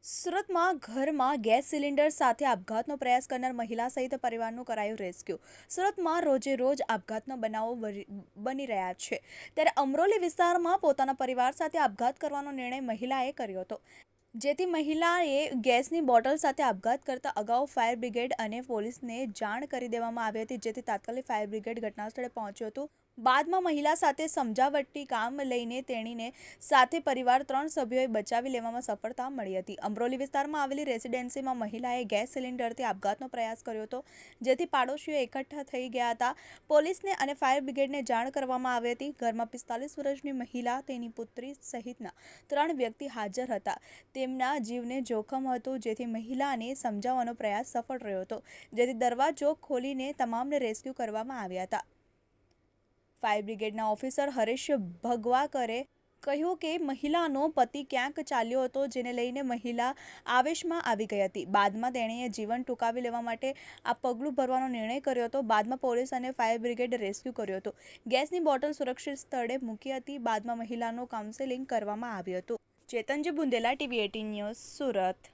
સુરતમાં ઘરમાં gas cylinder સાથે આપઘાતનો પ્રયાસ કરનાર મહિલા સહિત પરિવારનું કરાયું રેસ્ક્યુ. સુરતમાં રોજે રોજ આપઘાતના બનાવો બની રહ્યા છે. ત્યારે અમરોલી વિસ્તારમાં પોતાના પરિવાર સાથે આપઘાત કરવાનો નિર્ણય મહિલાએ કર્યો હતો. જેથી મહિલાએ ગેસની બોટલ સાથે આપઘાત કરતા અગાઉ ફાયર બ્રિગેડ અને પોલીસને જાણ કરી દેવામાં આવી હતી, જેથી તાત્કાલિક ફાયર બ્રિગેડ ઘટનાસ્થળે પહોંચ્યું હતું. બાદમાં મહિલા સાથે સમજાવટી કામ લઈને તેણીને સાથે પરિવાર 3 સભ્યોએ બચાવી લેવામાં સફળતા મળી હતી. અમરોલી વિસ્તારમાં આવેલી રેસિડેન્સીમાં મહિલાએ ગેસ સિલિન્ડરથી આપઘાતનો પ્રયાસ કર્યો હતો, જેથી પાડોશીઓ એકઠા થઈ ગયા હતા. પોલીસને અને ફાયર બ્રિગેડને જાણ કરવામાં આવી હતી. ઘરમાં 45 વર્ષની મહિલા, તેની પુત્રી સહિતના 3 વ્યક્તિ હાજર હતા. તેમના જીવને જોખમ હતું, જેથી મહિલાને સમજાવવાનો પ્રયાસ સફળ રહ્યો હતો, જેથી દરવાજો ખોલીને તમામને રેસ્ક્યુ કરવામાં આવ્યા હતા. ફાયર બ્રિગેડના ઓફિસર હરીશ ભગવાકરે કહ્યું કે મહિલાનો પતિ ક્યાંક ચાલ્યો હતો, જેને લઈને મહિલા આવેશમાં આવી ગઈ હતી. બાદમાં તેણીએ જીવન ટૂંકાવી લેવા માટે આ પગલું ભરવાનો નિર્ણય કર્યો હતો. બાદમાં પોલીસ અને ફાયર બ્રિગેડે રેસ્ક્યુ કર્યો હતો. ગેસની બોટલ સુરક્ષિત સ્થળે મૂકી હતી. બાદમાં મહિલાનું કાઉન્સેલિંગ કરવામાં આવ્યું હતું. ચેતનજી બુંદેલા, TV18 ન્યૂઝ, સુરત.